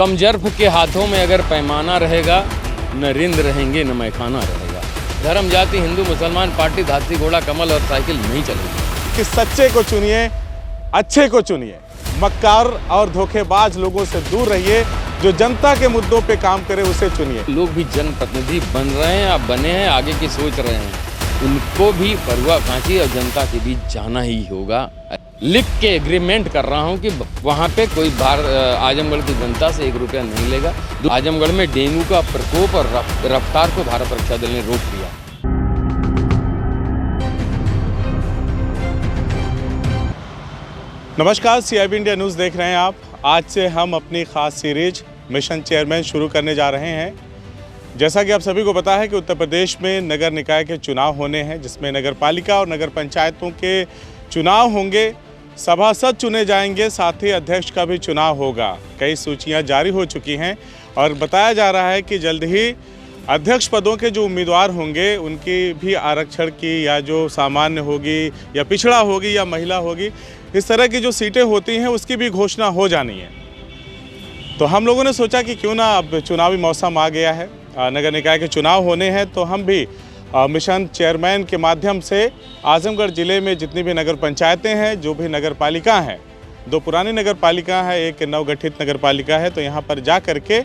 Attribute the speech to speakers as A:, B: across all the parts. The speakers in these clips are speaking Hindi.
A: कमजर्फ के हाथों में अगर पैमाना रहेगा, न रिंद रहेंगे न मैखाना रहेगा। धर्म जाति हिंदू मुसलमान पार्टी हाथी घोड़ा कमल और साइकिल नहीं चलेगी।
B: कि सच्चे को चुनिए, अच्छे को चुनिए, मक्कार और धोखेबाज लोगों से दूर रहिए, जो जनता के मुद्दों पे काम करे उसे चुनिए।
A: लोग भी जनप्रतिनिधि बन रहे हैं, आप बने हैं, आगे की सोच रहे हैं, उनको भी परुआ खांची और जनता के बीच जाना ही होगा। लिख के एग्रीमेंट कर रहा हूं कि वहां पे कोई आजमगढ़ की जनता से 1 रुपया नहीं लेगा। आजमगढ़ में डेंगू का प्रकोप और रफ्तार को भारत रक्षा दल ने रोक दिया।
B: नमस्कार, CIB इंडिया न्यूज़ देख रहे हैं आप। आज से हम अपनी खास सीरीज मिशन चेयरमैन शुरू करने जा रहे हैं। जैसा कि आप सभी को पता है कि उत्तर प्रदेश में नगर निकाय के चुनाव होने हैं, जिसमें नगर पालिका और नगर पंचायतों के चुनाव होंगे, सभासद चुने जाएंगे, साथ ही अध्यक्ष का भी चुनाव होगा। कई सूचियां जारी हो चुकी हैं और बताया जा रहा है कि जल्द ही अध्यक्ष पदों के जो उम्मीदवार होंगे उनकी भी आरक्षण की या जो सामान्य होगी या पिछड़ा होगी या महिला होगी, इस तरह की जो सीटें होती हैं उसकी भी घोषणा हो जानी है। तो हम लोगों ने सोचा कि क्यों ना, अब चुनावी मौसम आ गया है, नगर निकाय के चुनाव होने हैं, तो हम भी मिशन चेयरमैन के माध्यम से आजमगढ़ ज़िले में जितनी भी नगर पंचायतें हैं, जो भी नगर पालिका हैं, 2 पुरानी नगर पालिका है, 1 नवगठित नगर पालिका है, तो यहाँ पर जा कर के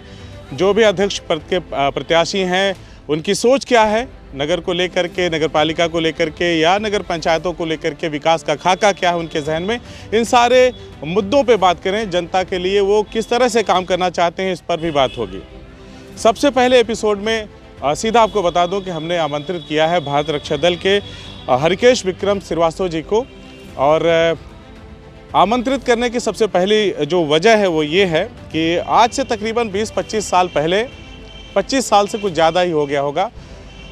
B: जो भी अध्यक्ष पद के प्रत्याशी हैं उनकी सोच क्या है नगर को लेकर के, नगर पालिका को लेकर के या नगर पंचायतों को लेकर के, विकास का खाका क्या है उनके जहन में, इन सारे मुद्दों पे बात करें। जनता के लिए वो किस तरह से काम करना चाहते हैं, इस पर भी बात होगी। सबसे पहले एपिसोड में सीधा आपको बता दूं कि हमने आमंत्रित किया है भारत रक्षा दल के हरिकेश विक्रम श्रीवास्तव जी को, और आमंत्रित करने की सबसे पहली जो वजह है वो ये है कि आज से तकरीबन 20-25 साल पहले, 25 साल से कुछ ज़्यादा ही हो गया होगा,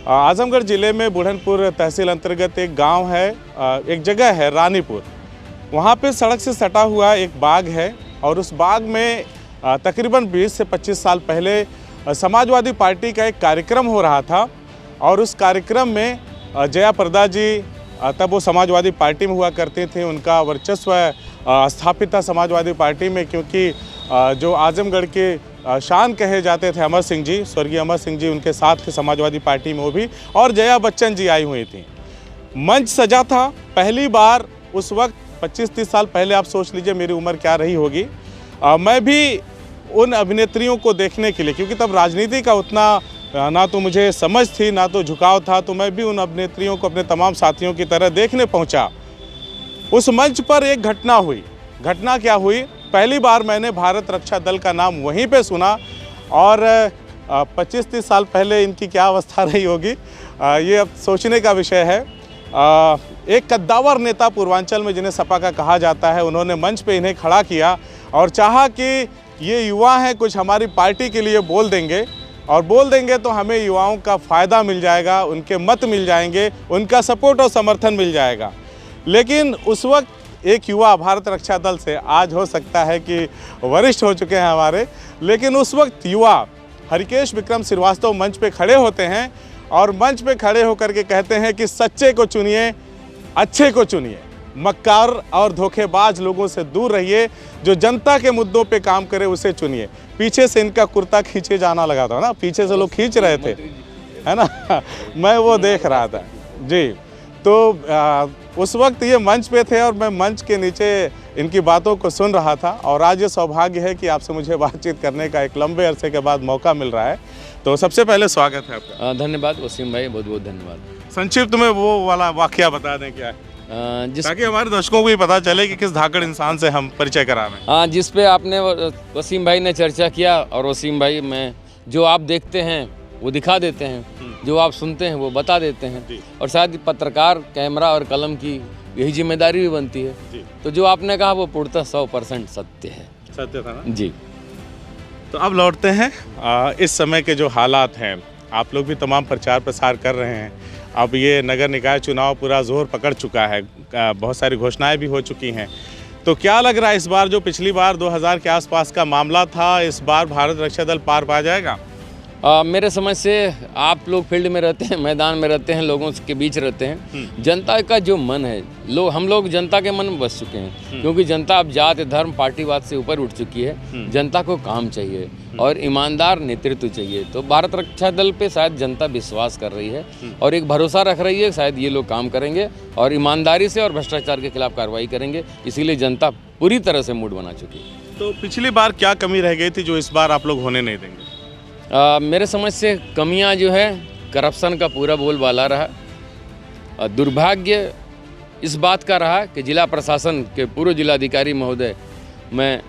B: आजमगढ़ ज़िले में बुढ़नपुर तहसील अंतर्गत एक गांव है, एक जगह है रानीपुर, वहाँ पे सड़क से सटा हुआ एक बाग है, और उस बाग में तकरीबन 20 से 25 साल पहले समाजवादी पार्टी का एक कार्यक्रम हो रहा था। और उस कार्यक्रम में जया प्रदा जी, तब वो समाजवादी पार्टी में हुआ करते थे, उनका वर्चस्व स्थापित था समाजवादी पार्टी में, क्योंकि जो आजमगढ़ के शान कहे जाते थे अमर सिंह जी, स्वर्गीय अमर सिंह जी उनके साथ थे समाजवादी पार्टी में वो भी, और जया बच्चन जी आई हुई थी। मंच सजा था पहली बार उस वक्त, 25-30 साल पहले, आप सोच लीजिए मेरी उम्र क्या रही होगी। मैं भी उन अभिनेत्रियों को देखने के लिए, क्योंकि तब राजनीति का उतना ना तो मुझे समझ थी ना तो झुकाव था, तो मैं भी उन अभिनेत्रियों को अपने तमाम साथियों की तरह देखने पहुंचा। उस मंच पर एक घटना हुई। घटना क्या हुई? पहली बार मैंने भारत रक्षा दल का नाम वहीं पे सुना, और 25-30 साल पहले इनकी क्या अवस्था रही होगी, ये अब सोचने का विषय है। एक कद्दावर नेता पूर्वांचल में जिन्हें सपा का कहा जाता है, उन्होंने मंच पे इन्हें खड़ा किया और चाहा कि ये युवा हैं, कुछ हमारी पार्टी के लिए बोल देंगे, और बोल देंगे तो हमें युवाओं का फ़ायदा मिल जाएगा, उनके मत मिल जाएंगे, उनका सपोर्ट और समर्थन मिल जाएगा। लेकिन उस वक्त एक युवा भारत रक्षा दल से, आज हो सकता है कि वरिष्ठ हो चुके हैं हमारे, लेकिन उस वक्त युवा हरिकेश विक्रम श्रीवास्तव मंच पे खड़े होते हैं और मंच पे खड़े होकर के कहते हैं कि सच्चे को चुनिए, अच्छे को चुनिए, मक्कार और धोखेबाज लोगों से दूर रहिए, जो जनता के मुद्दों पे काम करे उसे चुनिए। पीछे से इनका कुर्ता खींचे जाना लगा था ना, पीछे से लोग खींच रहे थे, है ना मैं वो देख रहा था जी। तो उस वक्त ये मंच पे थे और मैं मंच के नीचे इनकी बातों को सुन रहा था, और आज ये सौभाग्य है कि आपसे मुझे बातचीत करने का एक लंबे अरसे के बाद मौका मिल रहा है। तो सबसे पहले स्वागत है आपका।
A: धन्यवाद वसीम भाई, बहुत बहुत धन्यवाद।
B: संक्षिप्त में वो वाला वाकया बता दें क्या है, ताकि हमारे दर्शकों को भी पता चले कि किस धाकड़ इंसान से हम परिचय करा रहे हैं।
A: हाँ, जिस पे आपने वसीम भाई ने चर्चा किया, और वसीम भाई, मैं जो आप देखते हैं वो दिखा देते हैं, जो आप सुनते हैं वो बता देते हैं, और शायद पत्रकार कैमरा और कलम की यही जिम्मेदारी भी बनती है। तो जो आपने कहा वो पूर्णतः 100% सत्य है। सत्य था ना जी।
B: तो अब लौटते हैं इस समय के जो हालात हैं, आप लोग भी तमाम प्रचार प्रसार कर रहे हैं। अब ये नगर निकाय चुनाव पूरा जोर पकड़ चुका है, बहुत सारी घोषणाएं भी हो चुकी हैं। तो क्या लग रहा है इस बार, जो पिछली बार 2000 के आसपास का मामला था, इस बार भारत रक्षा दल पार पा जाएगा?
A: मेरे समझ से आप लोग फील्ड में रहते हैं, मैदान में रहते हैं, लोगों के बीच रहते हैं। जनता का जो मन है, हम लोग जनता के मन में बस चुके हैं, क्योंकि जनता अब जात धर्म पार्टीवाद से ऊपर उठ चुकी है। जनता को काम चाहिए और ईमानदार नेतृत्व चाहिए। तो भारत रक्षा दल पे शायद जनता विश्वास कर रही है और एक भरोसा रख रही है, शायद ये लोग काम करेंगे और ईमानदारी से और भ्रष्टाचार के खिलाफ कार्रवाई करेंगे। इसीलिए जनता पूरी तरह से मूड बना चुकी है।
B: तो पिछली बार क्या कमी रह गई थी जो इस बार आप लोग होने नहीं देंगे?
A: मेरे समझ से कमियां जो है, करप्शन का पूरा बोलबाला रहा। दुर्भाग्य इस बात का रहा कि जिला प्रशासन के पूर्व जिलाधिकारी महोदय, मैं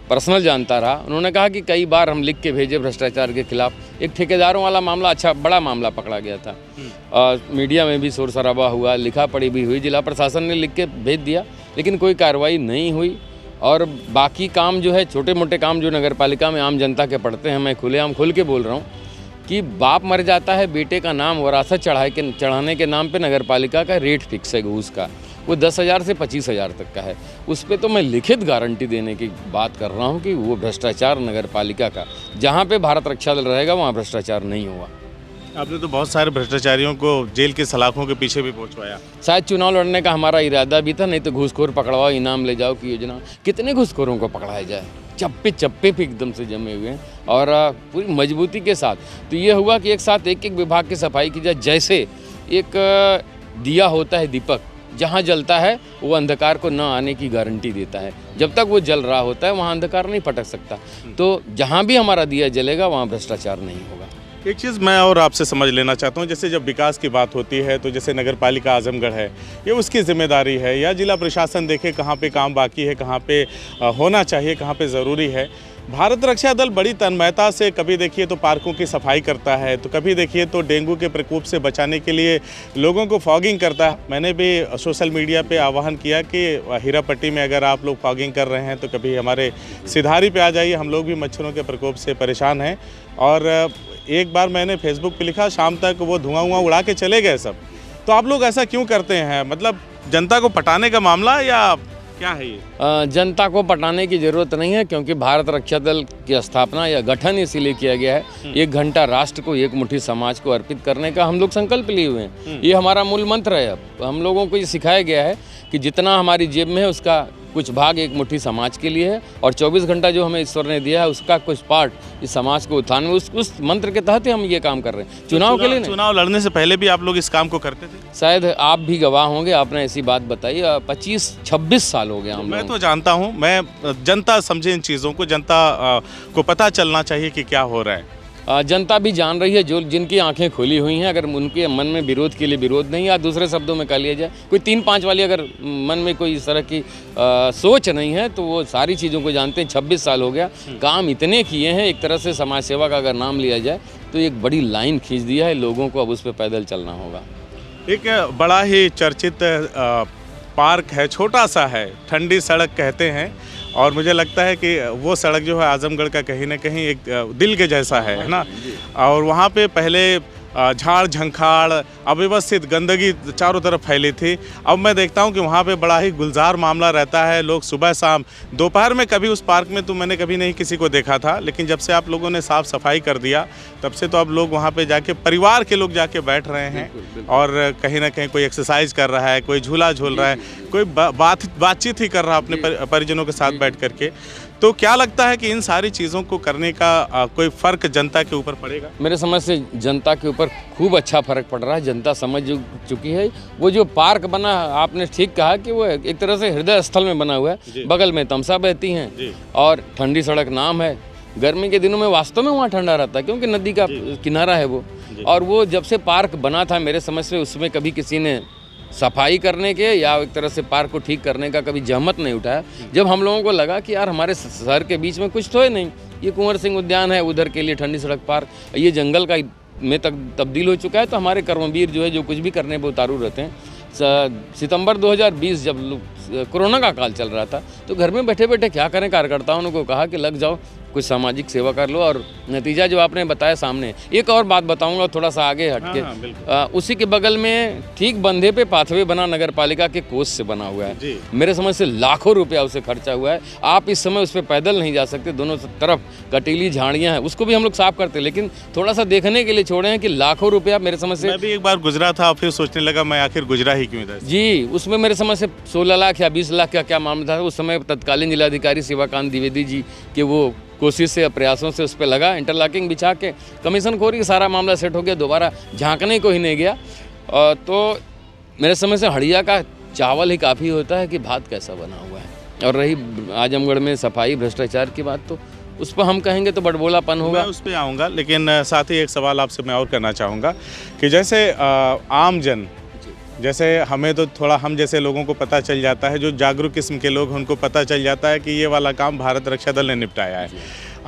A: पर्सनल जानता रहा, उन्होंने कहा कि कई बार हम लिख के भेजे भ्रष्टाचार के खिलाफ। एक ठेकेदारों वाला मामला, अच्छा बड़ा मामला पकड़ा गया था। मीडिया में भी शोर शराबा हुआ, लिखा पढ़ी भी हुई, जिला प्रशासन ने लिख के भेज दिया, लेकिन कोई कार्रवाई नहीं हुई। और बाकी काम जो है, छोटे मोटे काम जो नगर पालिका में आम जनता के पड़ते हैं, मैं खुलेआम खुल के बोल रहा हूँ कि बाप मर जाता है, बेटे का नाम वरासत चढ़ाने के नाम पे नगर पालिका का रेट फिक्स है घूस का, वो 10,000 से 25,000 तक का है। उस पर तो मैं लिखित गारंटी देने की बात कर रहा हूँ कि वो भ्रष्टाचार नगर पालिका का, जहाँ पे भारत रक्षा दल रहेगा वहाँ भ्रष्टाचार नहीं होगा।
B: आपने तो बहुत सारे भ्रष्टाचारियों को जेल के सलाखों के पीछे भी पहुंचवाया।
A: शायद चुनाव लड़ने का हमारा इरादा भी था, नहीं तो घूसखोर पकड़वाओ, इनाम ले जाओ की योजना। कितने घूसखोरों को पकड़ाया जाए, चप्पे चप्पे पे एकदम से जमे हुए हैं और पूरी मजबूती के साथ। तो ये हुआ कि एक साथ एक एक विभाग की सफाई की जाए। जैसे एक दिया होता है दीपक, जहाँ जलता है वो अंधकार को न आने की गारंटी देता है। जब तक वो जल रहा होता है वहाँ अंधकार नहीं पटक सकता। तो जहाँ भी हमारा दिया जलेगा वहाँ भ्रष्टाचार नहीं होगा।
B: एक चीज़ मैं और आपसे समझ लेना चाहता हूँ, जैसे जब विकास की बात होती है तो जैसे नगर पालिका आजमगढ़ है, ये उसकी जिम्मेदारी है, या जिला प्रशासन देखे कहाँ पे काम बाकी है, कहाँ पे होना चाहिए, कहाँ पे ज़रूरी है। भारत रक्षा दल बड़ी तन्मयता से कभी देखिए तो पार्कों की सफाई करता है, तो कभी देखिए तो डेंगू के प्रकोप से बचाने के लिए लोगों को फॉगिंग करता है। मैंने भी सोशल मीडिया पे आह्वान किया कि हीरापट्टी में अगर आप लोग फॉगिंग कर रहे हैं तो कभी हमारे सिधारी पे आ जाइए, हम लोग भी मच्छरों के प्रकोप से परेशान हैं। और एक बार मैंने फेसबुक पे लिखा, शाम तक वो धुआं उड़ा के चले गए सब। तो आप लोग ऐसा क्यों करते हैं? मतलब जनता को पटाने का मामला या क्या है ये?
A: जनता को पटाने की ज़रूरत नहीं है, क्योंकि भारत रक्षा दल की स्थापना या गठन इसीलिए किया गया है 1 घंटा राष्ट्र को, 1 मुट्ठी समाज को अर्पित करने का हम लोग संकल्प लिए हुए हैं। ये हमारा मूल मंत्र है। अब हम लोगों को ये सिखाया गया है कि जितना हमारी जेब में है उसका कुछ भाग 1 मुट्ठी समाज के लिए है, और 24 घंटा जो हमें ईश्वर ने दिया है उसका कुछ पार्ट इस समाज को उत्थान में, उस मंत्र के तहत ही हम ये काम कर रहे हैं। चुनाव के लिए नहीं।
B: चुनाव लड़ने से पहले भी आप लोग इस काम को करते थे?
A: शायद आप भी गवाह होंगे, आपने ऐसी बात बताई। 25-26 साल हो गए हम।
B: मैं तो जानता हूँ, मैं जनता समझे इन चीज़ों को, जनता को पता चलना चाहिए कि क्या हो रहा है।
A: जनता भी जान रही है, जो जिनकी आंखें खुली हुई हैं। अगर उनके मन में विरोध के लिए विरोध नहीं, या दूसरे शब्दों में कह लिया जाए कोई 3-5 वाली अगर मन में कोई इस तरह की सोच नहीं है, तो वो सारी चीज़ों को जानते हैं। 26 साल हो गया, काम इतने किए हैं। एक तरह से समाज सेवा का अगर नाम लिया जाए तो एक बड़ी लाइन खींच दिया है लोगों को, अब उस पर पैदल चलना होगा।
B: एक बड़ा ही चर्चित पार्क है, छोटा सा है, ठंडी सड़क कहते हैं, और मुझे लगता है कि वो सड़क जो है आजमगढ़ का कहीं ना कहीं एक दिल के जैसा है ना। और वहाँ पे पहले झाड़ झंखाड़, अव्यवस्थित गंदगी चारों तरफ फैली थी। अब मैं देखता हूँ कि वहाँ पे बड़ा ही गुलजार मामला रहता है। लोग सुबह शाम, दोपहर में कभी उस पार्क में तो मैंने कभी नहीं किसी को देखा था, लेकिन जब से आप लोगों ने साफ़ सफाई कर दिया तब से तो अब लोग वहाँ पे जाके, परिवार के लोग जाके बैठ रहे हैं और कहीं ना कहीं कोई एक्सरसाइज कर रहा है, कोई झूला झूल रहा है, कोई बातचीत ही कर रहा है अपने परिजनों के साथ बैठ करके। तो क्या लगता है कि इन सारी चीज़ों को करने का कोई फ़र्क जनता के ऊपर पड़ेगा?
A: मेरे समझ से जनता के ऊपर खूब अच्छा फ़र्क पड़ रहा है। जनता समझ चुकी है। वो जो पार्क बना, आपने ठीक कहा कि वो एक तरह से हृदय स्थल में बना हुआ है। बगल में तमसा बहती हैं और ठंडी सड़क नाम है। गर्मी के दिनों में वास्तव में वहाँ ठंडा रहता है, क्योंकि नदी का किनारा है वो। और वो जब से पार्क बना था, मेरे समझ से उसमें कभी किसी ने सफाई करने के या एक तरह से पार्क को ठीक करने का कभी जहमत नहीं उठाया। जब हम लोगों को लगा कि यार हमारे शहर के बीच में कुछ तो है नहीं, ये कुंवर सिंह उद्यान है, उधर के लिए ठंडी सड़क पार्क, ये जंगल का में तक तब्दील हो चुका है, तो हमारे कर्मवीर जो है, जो कुछ भी करने पर उतारू रहते हैं। सितंबर 2020 जब कोरोना का काल चल रहा था, तो घर में बैठे बैठे क्या करें, कार्यकर्ताओं को कहा कि लग जाओ कुछ सामाजिक सेवा कर लो। और नतीजा जो आपने बताया सामने। एक और बात बताऊंगा थोड़ा सा आगे हटके।
B: हाँ,
A: उसी के बगल में ठीक बंधे पे पाथवे बना नगर पालिका के कोष से बना हुआ है
B: जी।
A: मेरे समझ से लाखों रुपया उसे खर्चा हुआ है। आप इस समय उस पर पैदल नहीं जा सकते, दोनों तरफ कटीली झाड़ियाँ हैं, उसको भी हम लोग साफ करते हैं, लेकिन थोड़ा सा देखने के लिए छोड़े हैं कि लाखों रुपया मेरे समझ से।
B: मैं भी एक बार गुजरा था, फिर सोचने लगा मैं आखिर गुजरा ही क्यों था।
A: जी, उसमें मेरे समझ से 16 लाख या 20 लाख का क्या मामला था। उस समय तत्कालीन जिलाधिकारी शिवाकांत द्विवेदी जी के वो कोशिश से, प्रयासों से उस पर लगा, इंटरलॉकिंग बिछा के कमीशन खोरी सारा मामला सेट हो गया, दोबारा झांकने को ही नहीं गया। तो मेरे समझ से हड़िया का चावल ही काफ़ी होता है कि भात कैसा बना हुआ है। और रही आजमगढ़ में सफाई भ्रष्टाचार की बात, तो उस पर हम कहेंगे तो बड़बोलापन होगा।
B: मैं उस पर आऊँगा, लेकिन साथ ही एक सवाल आपसे मैं और करना चाहूँगा कि जैसे आम जन, जैसे हमें तो थोड़ा, हम जैसे लोगों को पता चल जाता है, जो जागरूक किस्म के लोग उनको पता चल जाता है कि ये वाला काम भारत रक्षा दल ने निपटाया है।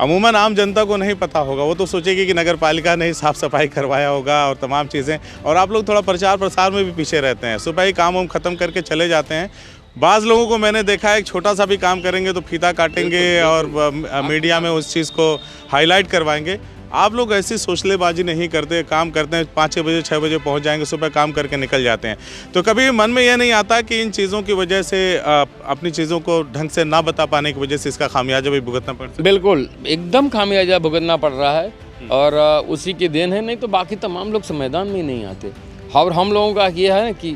B: अमूमन आम जनता को नहीं पता होगा, वो तो सोचेगी कि नगर पालिका ने ही साफ़ सफाई करवाया होगा और तमाम चीज़ें। और आप लोग थोड़ा प्रचार प्रसार में भी पीछे रहते हैं, सुबह ही काम वाम ख़त्म करके चले जाते हैं। बाज़ लोगों को मैंने देखा है, एक छोटा सा भी काम करेंगे तो फीता काटेंगे और मीडिया में उस चीज़ को हाईलाइट करवाएंगे। आप लोग ऐसी सोचलेबाजी नहीं करते, काम करते हैं, 5-6 बजे 6 बजे पहुंच जाएंगे, सुबह काम करके निकल जाते हैं। तो कभी मन में यह नहीं आता कि इन चीज़ों की वजह से, अपनी चीज़ों को ढंग से ना बता पाने की वजह से इसका खामियाजा भी भुगतना पड़ सकता है?
A: बिल्कुल, एकदम खामियाजा भुगतना पड़ रहा है और उसी की देन है, नहीं तो बाकी तमाम लोग मैदान में ही नहीं आते। और हम लोगों का ये है कि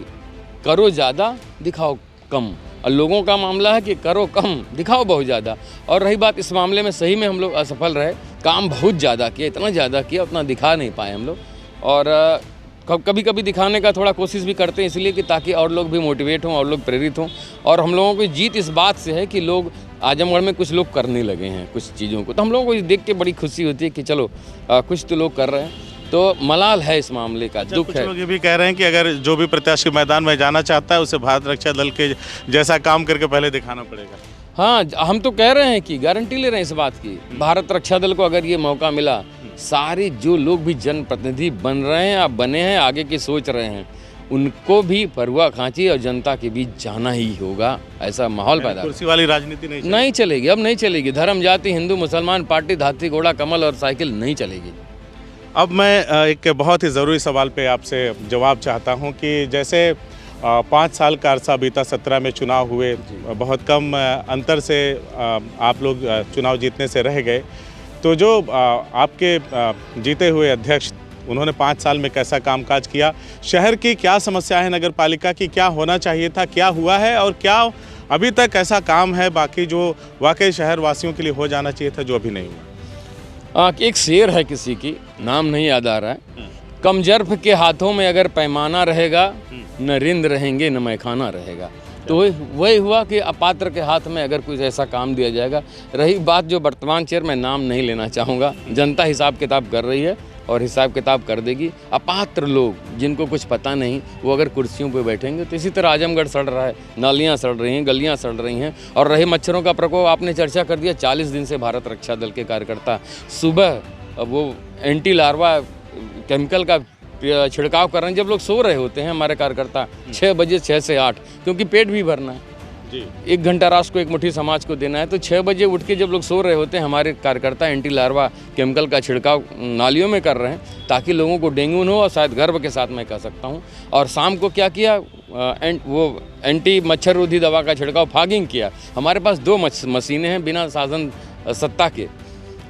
A: करो ज़्यादा दिखाओ कम, और लोगों का मामला है कि करो कम दिखाओ बहुत ज़्यादा। और रही बात इस मामले में, सही में हम लोग असफल रहे, काम बहुत ज़्यादा किया, इतना ज़्यादा किया उतना दिखा नहीं पाए हम लोग। और कभी कभी दिखाने का थोड़ा कोशिश भी करते हैं, इसलिए कि ताकि और लोग भी मोटिवेट हों और लोग प्रेरित हों। और हम लोगों की जीत इस बात से है कि लोग आजमगढ़ में कुछ लोग करने लगे हैं कुछ चीज़ों को, तो हम लोगों को देख के बड़ी खुशी होती है कि चलो कुछ तो लोग कर रहे हैं। तो मलाल है इस मामले का, दुख है।
B: लोग ये भी कह रहे हैं कि अगर जो भी प्रत्याशी मैदान में जाना चाहता है उसे भारत रक्षा दल के जैसा काम करके पहले दिखाना पड़ेगा।
A: हाँ, हम तो कह रहे हैं कि गारंटी ले रहे हैं इस बात की, भारत रक्षा दल को अगर ये मौका मिला, सारे जो लोग भी जनप्रतिनिधि बन रहे हैं या बने हैं, आगे की सोच रहे हैं, उनको भी फरुआ खांची और जनता के बीच जाना ही होगा। ऐसा माहौल पैदा,
B: कुर्सी वाली राजनीति नहीं
A: चलेगी, अब नहीं चलेगी। धर्म जाति हिंदू मुसलमान पार्टी हाथी घोड़ा कमल और साइकिल नहीं चलेगी।
B: अब मैं एक बहुत ही ज़रूरी सवाल पे आपसे जवाब चाहता हूं कि जैसे 5 साल का अरसा बीता, 17 में चुनाव हुए, बहुत कम अंतर से आप लोग चुनाव जीतने से रह गए, तो जो आपके जीते हुए अध्यक्ष, उन्होंने 5 साल में कैसा कामकाज किया, शहर की क्या समस्या है, नगर पालिका की क्या होना चाहिए था, क्या हुआ है और क्या अभी तक ऐसा काम है बाकी जो वाकई शहर वासियों के लिए हो जाना चाहिए था, जो अभी नहीं हुआ?
A: एक शेर है किसी की, नाम नहीं याद आ रहा है, कमजर्फ के हाथों में अगर पैमाना रहेगा, न रिंद रहेंगे न मैखाना रहेगा। तो वही हुआ कि अपात्र के हाथ में अगर कुछ ऐसा काम दिया जाएगा। रही बात जो वर्तमान चेयर, मैं नाम नहीं लेना चाहूँगा, जनता हिसाब किताब कर रही है और हिसाब किताब कर देगी। अपात्र लोग जिनको कुछ पता नहीं, वो अगर कुर्सियों पे बैठेंगे तो इसी तरह आजमगढ़ सड़ रहा है, नालियाँ सड़ रही हैं, गलियाँ सड़ रही हैं। और रहे मच्छरों का प्रकोप, आपने चर्चा कर दिया, 40 दिन से भारत रक्षा दल के कार्यकर्ता सुबह वो एंटी लार्वा केमिकल का छिड़काव कर रहे हैं जब लोग सो रहे होते हैं। हमारे कार्यकर्ता 6 बजे 6 से 8, क्योंकि पेट भी भरना है
B: जी,
A: 1 घंटा राष्ट्र को, 1 मुट्ठी समाज को देना है, तो 6 बजे उठ के जब लोग सो रहे होते हैं, हमारे कार्यकर्ता एंटी लार्वा केमिकल का छिड़काव नालियों में कर रहे हैं ताकि लोगों को डेंगू न हो, और शायद गर्व के साथ मैं कह सकता हूँ। और शाम को क्या किया, वो एंटी मच्छर रोधी दवा का छिड़काव, फॉगिंग किया। हमारे पास 2 मशीनें हैं बिना साधन सत्ता के,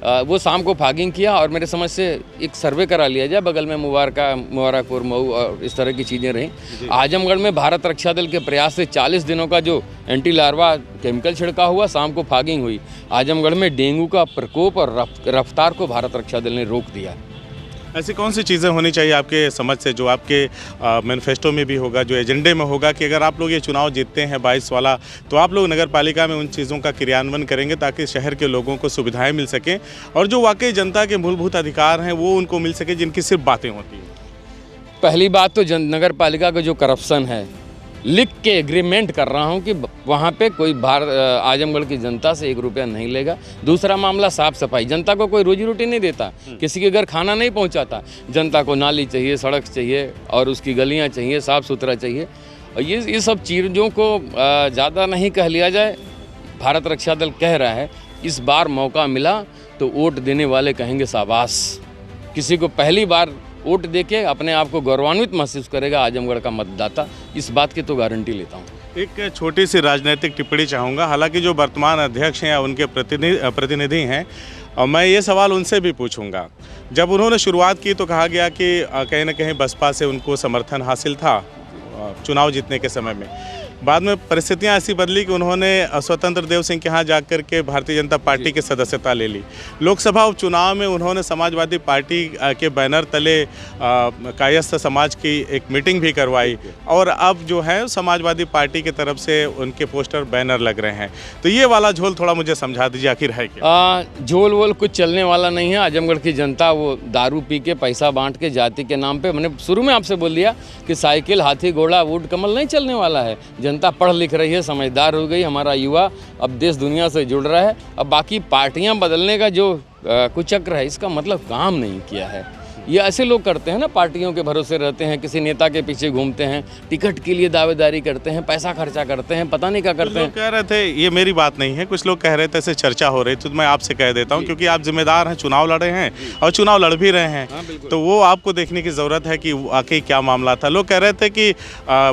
A: वो शाम को फॉगिंग किया। और मेरे समझ से एक सर्वे करा लिया जाए, बगल में मुबारकपुर, मऊ और इस तरह की चीज़ें रहीं। आजमगढ़ में भारत रक्षा दल के प्रयास से 40 दिनों का जो एंटी लार्वा केमिकल छिड़काव हुआ, शाम को फॉगिंग हुई, आजमगढ़ में डेंगू का प्रकोप और रफ्तार को भारत रक्षा दल ने रोक दिया।
B: ऐसी कौन सी चीज़ें होनी चाहिए आपके समझ से, जो आपके मैनिफेस्टो में भी होगा, जो एजेंडे में होगा, कि अगर आप लोग ये चुनाव जीतते हैं 22 वाला, तो आप लोग नगर पालिका में उन चीज़ों का क्रियान्वयन करेंगे ताकि शहर के लोगों को सुविधाएं मिल सकें और जो वाकई जनता के मूलभूत अधिकार हैं वो उनको मिल सके, जिनकी सिर्फ बातें होती हैं?
A: पहली बात तो नगर पालिका का जो करप्शन है, लिख के एग्रीमेंट कर रहा हूं कि वहां पे कोई आजमगढ़ की जनता से 1 रुपया नहीं लेगा। दूसरा मामला साफ सफाई, जनता को कोई रोजी रोटी नहीं देता, किसी के घर खाना नहीं पहुंचाता। जनता को नाली चाहिए, सड़क चाहिए और उसकी गलियां चाहिए, साफ़ सुथरा चाहिए। और ये सब चीज़ों को ज़्यादा नहीं कह लिया जाए, भारत रक्षा दल कह रहा है इस बार मौका मिला तो वोट देने वाले कहेंगे शाबाश। किसी को पहली बार वोट देके अपने आप को गौरवान्वित महसूस करेगा आजमगढ़ का मतदाता, इस बात की तो गारंटी लेता हूँ।
B: एक छोटी सी राजनीतिक टिप्पणी चाहूँगा। हालांकि जो वर्तमान अध्यक्ष हैं या उनके प्रतिनिधि हैं, और मैं ये सवाल उनसे भी पूछूंगा। जब उन्होंने शुरुआत की तो कहा गया कि कहीं ना कहीं बसपा से उनको समर्थन हासिल था चुनाव जीतने के समय में। बाद में परिस्थितियां ऐसी बदली कि उन्होंने स्वतंत्र देव सिंह के यहाँ जाकर के भारतीय जनता पार्टी की सदस्यता ले ली। लोकसभा उपचुनाव में उन्होंने समाजवादी पार्टी के बैनर तले कायस्थ समाज की एक मीटिंग भी करवाई, और अब जो है समाजवादी पार्टी की तरफ से उनके पोस्टर बैनर लग रहे हैं। तो ये वाला झोल थोड़ा मुझे समझा दीजिए, आखिर है क्या?
A: झोल वोल कुछ चलने वाला नहीं है। आजमगढ़ की जनता वो दारू पी के पैसा बांट के जाति के नाम पे, मैंने शुरू में आपसे बोल दिया कि साइकिल हाथी घोड़ा वोट कमल नहीं चलने वाला है। जनता पढ़ लिख रही है, समझदार हो गई, हमारा युवा अब देश दुनिया से जुड़ रहा है। अब बाकी पार्टियां बदलने का जो कुचक्र है, इसका मतलब काम नहीं किया है। ये ऐसे लोग करते हैं ना, पार्टियों के भरोसे रहते हैं, किसी नेता के पीछे घूमते हैं, टिकट के लिए दावेदारी करते हैं, पैसा खर्चा करते हैं, पता नहीं क्या करते हैं।
B: कह रहे थे, ये मेरी बात नहीं है, कुछ लोग कह रहे थे, ऐसे चर्चा हो रही, तो मैं आपसे कह देता हूं, क्योंकि आप जिम्मेदार हैं, चुनाव लड़े हैं और चुनाव लड़ भी रहे हैं, तो वो आपको देखने की ज़रूरत है कि वाकई क्या मामला था। लोग कह रहे थे कि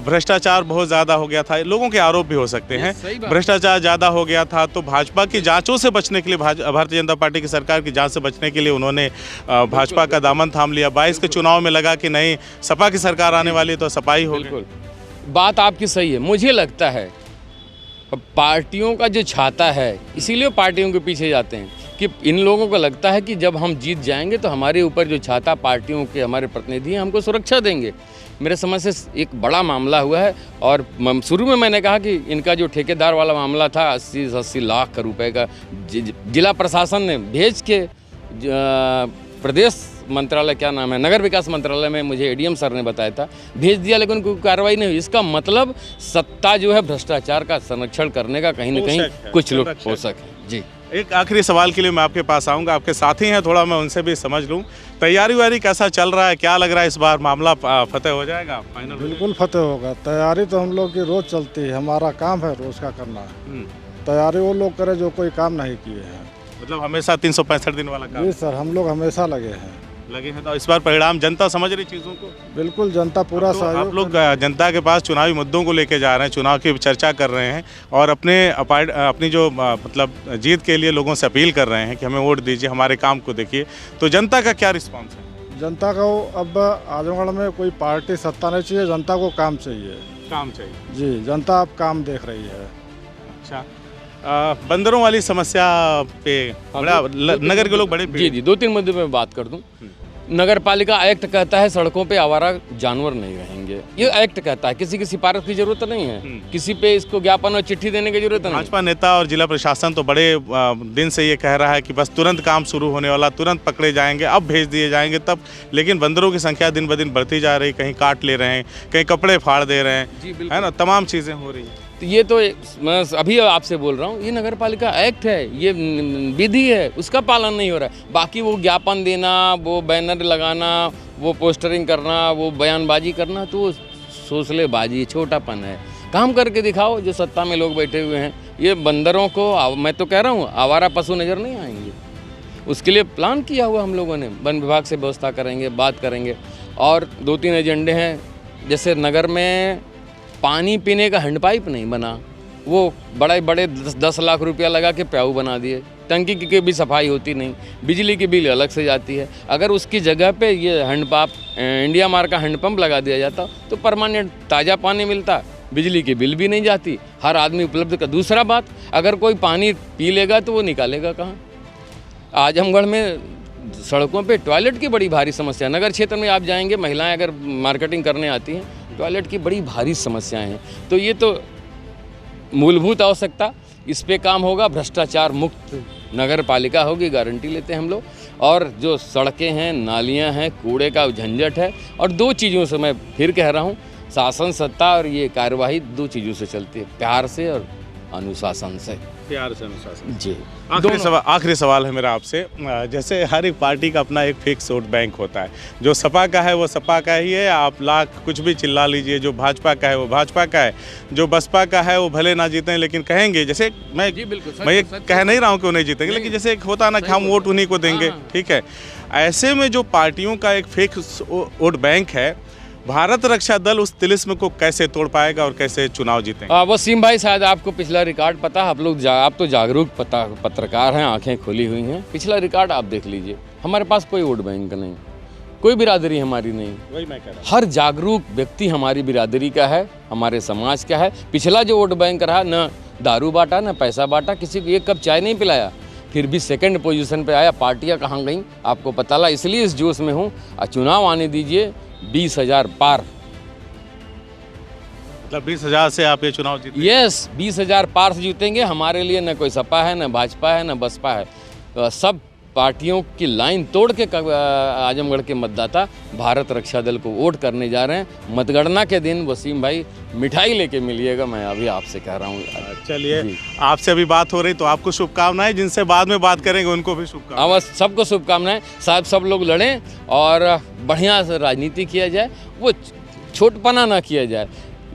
B: भ्रष्टाचार बहुत ज़्यादा हो गया था। लोगों के आरोप भी हो सकते हैं, भ्रष्टाचार ज़्यादा हो गया था, तो भाजपा की जाँचों से बचने के लिए, भारतीय जनता पार्टी की सरकार की जाँच से बचने के लिए उन्होंने भाजपा का दामन थाम लिया। 22 के चुनाव में लगा कि नहीं, सपा की सरकार आने वाली तो सपा ही होगी।
A: बिल्कुल, बात आपकी सही है। मुझे लगता है पार्टियों का जो छाता है, इसीलिए पार्टियों के पीछे जाते हैं कि इन लोगों को लगता है कि जब हम जीत जाएंगे तो हमारे ऊपर जो छाता पार्टियों के हमारे प्रतिनिधि हैं हमको सुरक्षा देंगे। मेरे समझ से एक बड़ा मामला हुआ है, और शुरू में मैंने कहा कि इनका जो ठेकेदार वाला मामला था 80 लाख रुपए का, जिला प्रशासन ने भेज के प्रदेश मंत्रालय, क्या नाम है, नगर विकास मंत्रालय में, मुझे एडीएम सर ने बताया था, भेज दिया, लेकिन कोई कार्रवाई नहीं हुई। इसका मतलब सत्ता जो है भ्रष्टाचार का संरक्षण करने का कहीं ना कहीं कुछ लोग हो सके। जी, एक
B: आखिरी सवाल के लिए मैं आपके पास आऊँगा, आपके साथी हैं, थोड़ा मैं उनसे भी समझ लूँ। तैयारी वारी कैसा चल रहा है, क्या लग रहा है इस बार मामला फतेह हो जाएगा फाइनल?
C: बिल्कुल फतेह होगा। तैयारी तो हम लोग की रोज़ चलती है, हमारा काम है रोज़ का करना। तैयारी वो लोग करें जो कोई काम नहीं किए हैं।
B: मतलब हमेशा 365 दिन वाला काम?
C: जी सर, हम लोग हमेशा लगे हैं।
B: तो इस बार परिणाम जनता समझ रही चीज़ों को?
C: बिल्कुल, जनता पूरा
B: तो
C: सहयोग।
B: आप लोग जनता के पास चुनावी मुद्दों को लेके जा रहे हैं, चुनाव की चर्चा कर रहे हैं, और अपनी जो मतलब जीत के लिए लोगों से अपील कर रहे हैं कि हमें वोट दीजिए, हमारे काम को देखिए। तो जनता का क्या रिस्पॉन्स है?
C: जनता को अब आजमगढ़ में कोई पार्टी सत्ता नहीं चाहिए, जनता को काम चाहिए।
B: काम चाहिए?
C: जी, जनता अब काम देख रही है।
B: अच्छा, बंदरों वाली समस्या पे नगर के लोग बड़े
A: जी 2-3 मुद्दे में बात कर दूं। नगर पालिका एक्ट कहता है सड़कों पे आवारा जानवर नहीं रहेंगे, ये एक्ट कहता है। किसी की सिफारिश की जरूरत नहीं है, किसी पे इसको ज्ञापन और चिट्ठी देने की जरूरत नहीं।
B: भाजपा नेता और जिला प्रशासन तो बड़े दिन से ये कह रहा है कि बस तुरंत काम शुरू होने वाला, तुरंत पकड़े जाएंगे, अब भेज दिए जाएंगे तब। लेकिन बंदरों की संख्या दिन ब दिन बढ़ती जा रही, कहीं काट ले रहे हैं, कहीं कपड़े फाड़ दे रहे हैं, है ना, तमाम चीज़ें हो रही हैं।
A: तो ये तो मैं अभी आपसे बोल रहा हूँ, ये नगर पालिका एक्ट है, ये विधि है, उसका पालन नहीं हो रहा है। बाकी वो ज्ञापन देना, वो बैनर लगाना, वो पोस्टरिंग करना, वो बयानबाजी करना, तो वो सोसलेबाजी, छोटापन है। काम करके दिखाओ। जो सत्ता में लोग बैठे हुए हैं, ये बंदरों को, मैं तो कह रहा हूँ, आवारा पशु नज़र नहीं आएंगे। उसके लिए प्लान किया हुआ हम लोगों ने, वन विभाग से व्यवस्था करेंगे, बात करेंगे। और 2-3 एजेंडे हैं, जैसे नगर में पानी पीने का हैंडपाइप नहीं बना, वो बड़े 10 लाख रुपया लगा के प्याऊ बना दिए। टंकी की भी सफाई होती नहीं, बिजली की बिल अलग से जाती है। अगर उसकी जगह पे ये हैंडपंप, इंडिया मार्क का हैंडपंप लगा दिया जाता तो परमानेंट ताज़ा पानी मिलता, बिजली की बिल भी नहीं जाती, हर आदमी उपलब्ध का। दूसरा बात, अगर कोई पानी पी लेगा तो वो निकालेगा कहाँ? आजमगढ़ में सड़कों पे टॉयलेट की बड़ी भारी समस्या, नगर क्षेत्र में आप जाएंगे, महिलाएं अगर मार्केटिंग करने आती हैं, टॉयलेट की बड़ी भारी समस्याएं हैं। तो ये तो मूलभूत आवश्यकता, इस पे काम होगा। भ्रष्टाचार मुक्त नगर पालिका होगी, गारंटी लेते हैं हम लोग। और जो सड़कें हैं, नालियां हैं, कूड़े का झंझट है, और 2 चीज़ों से मैं फिर कह रहा हूँ, शासन सत्ता और ये कार्यवाही 2 चीज़ों से चलती है, प्यार से और अनुशासन से।
B: प्यार से अनुशासन।
A: जी।
B: आखिरी सवाल है मेरा आपसे। जैसे हर एक पार्टी का अपना एक फिक्स वोट बैंक होता है, जो सपा का है वो सपा का ही है, आप लाख कुछ भी चिल्ला लीजिए, जो भाजपा का है वो भाजपा का है, जो बसपा का है वो भले ना जीतें लेकिन कहेंगे, जैसे मैं ये कह नहीं रहा हूँ कि वो नहीं जीतेंगे, लेकिन जैसे एक होता ना कि हम वोट उन्हीं को देंगे, ठीक है। ऐसे में जो पार्टियों का एक फिक्स वोट बैंक है, भारत रक्षा दल उस तिलिस्म को कैसे तोड़ पाएगा और कैसे चुनाव जीतेंगे?
A: वसीम भाई, शायद आपको पिछला रिकॉर्ड पता है, आप तो जागरूक पत्रकार हैं, आंखें खुली हुई हैं। पिछला रिकॉर्ड आप देख लीजिए, हमारे पास कोई वोट बैंक नहीं, कोई बिरादरी हमारी नहीं।
B: वही मैं कह रहा हूं।
A: हर जागरूक व्यक्ति हमारी बिरादरी का है, हमारे समाज का है। पिछला जो वोट बैंक रहा, न दारू बांटा, न पैसा बांटा, किसी को एक कप चाय नहीं पिलाया, फिर भी सेकंड पोजीशन पे आया। पार्टियां कहाँ गई आपको पता लगा, इसलिए इस जोश में हूँ। चुनाव आने दीजिए, 20,000 पार।
B: मतलब 20,000 से आप ये चुनाव जीते?
A: यस, 20,000 पार से जीतेंगे। हमारे लिए न कोई सपा है, न भाजपा है, न बसपा है। सब पार्टियों की लाइन तोड़ के आजमगढ़ के मतदाता भारत रक्षा दल को वोट करने जा रहे हैं। मतगणना के दिन वसीम भाई मिठाई लेके मिलिएगा, मैं अभी आपसे कह रहा हूँ।
B: चलिए, आपसे अभी बात हो रही तो आपको शुभकामनाएं, जिनसे बाद में बात करेंगे उनको भी शुभकामनाएं।
A: बस सबको शुभकामनाएं। साहब, सब लोग लड़ें और बढ़िया से राजनीति किया जाए, वो छोटपना ना किया जाए।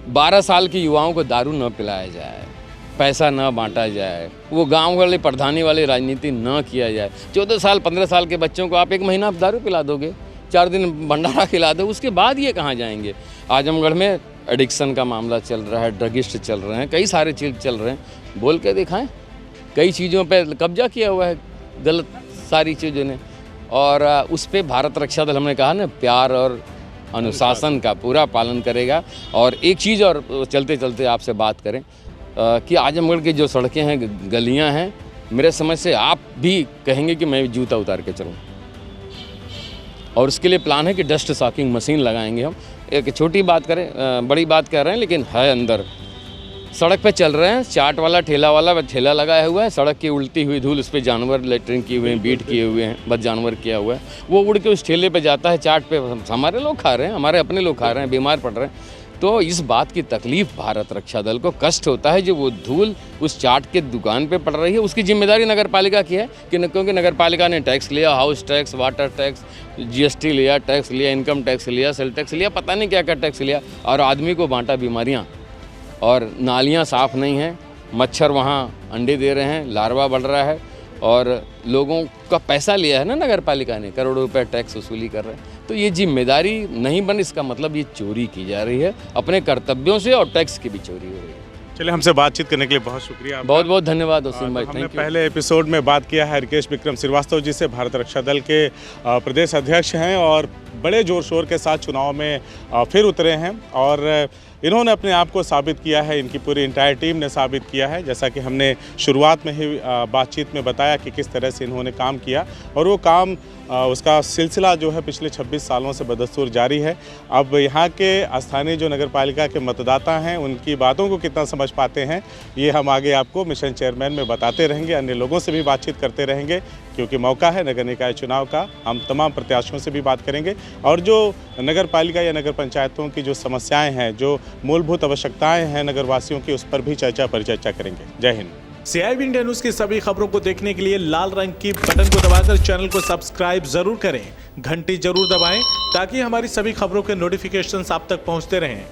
A: 12 साल के युवाओं को दारू न पिलाया जाए, पैसा न बांटा जाए, वो गांव वाले प्रधानी वाली राजनीति न किया जाए। 14 साल 15 साल के बच्चों को आप 1 महीना दारू पिला दोगे, 4 दिन भंडारा खिला दो, उसके बाद ये कहाँ जाएंगे? आजमगढ़ में एडिक्शन का मामला चल रहा है, ड्रगिस्ट चल रहे हैं, कई सारे चीज़ चल रहे हैं। बोल के दिखाएं, कई चीज़ों पे कब्जा किया हुआ है गलत सारी चीज़ों ने, और उस पर भारत रक्षा दल, हमने कहा ना, प्यार और अनुशासन का पूरा पालन करेगा। और एक चीज़ और चलते चलते आपसे बात करें कि आजमगढ़ की जो सड़कें हैं, गलियां हैं, मेरे समझ से आप भी कहेंगे कि मैं जूता उतार के चलूं, और उसके लिए प्लान है कि डस्ट सॉकिंग मशीन लगाएंगे हम। एक छोटी बात करें, बड़ी बात कह रहे हैं लेकिन है अंदर। सड़क पे चल रहे हैं, चाट वाला ठेला लगाया हुआ है, सड़क की उल्टी हुई धूल, उस पर जानवर लेटरिंग किए हुए हैं, बीट किए हुए हैं, बस जानवर किया हुआ है, वो उड़ के उस ठेले पे जाता है, चाट पे हमारे लोग खा रहे हैं, हमारे अपने लोग खा रहे हैं, बीमार पड़ रहे हैं। तो इस बात की तकलीफ भारत रक्षा दल को, कष्ट होता है जो वो धूल उस चाट के दुकान पे पड़ रही है। उसकी जिम्मेदारी नगर पालिका की है क्योंकि नगर पालिका ने टैक्स लिया, house tax, water tax, GST लिया, टैक्स लिया, इनकम टैक्स लिया, सेल टैक्स लिया, पता नहीं क्या क्या टैक्स लिया, और आदमी को बांटा बीमारियाँ। और नालियाँ साफ़ नहीं हैं, मच्छर वहाँ अंडे दे रहे हैं, लार्वा बढ़ रहा है, और लोगों का पैसा लिया है ना नगर पालिका ने, करोड़ों रुपए टैक्स वसूली कर रहे हैं। तो ये जिम्मेदारी नहीं बन, इसका मतलब ये चोरी की जा रही है अपने कर्तव्यों से, और टैक्स की भी चोरी हो रही है।
B: चलिए, हमसे बातचीत करने के लिए बहुत शुक्रिया।
A: बहुत बहुत धन्यवाद वसीम भाई।
B: हमने पहले एपिसोड में बात किया है हरकेश विक्रम श्रीवास्तव जी से, भारत रक्षा दल के प्रदेश अध्यक्ष हैं और बड़े जोर शोर के साथ चुनाव में फिर उतरे हैं, और इन्होंने अपने आप को साबित किया है, इनकी पूरी इंटायर टीम ने साबित किया है। जैसा कि हमने शुरुआत में ही बातचीत में बताया कि किस तरह से इन्होंने काम किया, और वो काम उसका सिलसिला जो है पिछले 26 सालों से बदस्तूर जारी है। अब यहाँ के स्थानीय जो नगर पालिका के मतदाता हैं, उनकी बातों को कितना समझ पाते हैं, ये हम आगे आपको मिशन चेयरमैन में बताते रहेंगे, अन्य लोगों से भी बातचीत करते रहेंगे, क्योंकि मौका है नगर निकाय चुनाव का। हम तमाम प्रत्याशियों से भी बात करेंगे, और जो नगर पालिका या नगर पंचायतों की जो समस्याएं हैं, जो मूलभूत आवश्यकताएं हैं नगरवासियों की, उस पर भी परिचर्चा करेंगे। जय हिंद।
D: CIB इंडिया न्यूज की सभी खबरों को देखने के लिए लाल रंग की बटन को दबाकर चैनल को सब्सक्राइब जरूर करें, घंटी जरूर दबाएं, ताकि हमारी सभी खबरों के नोटिफिकेशंस आप तक पहुंचते रहें।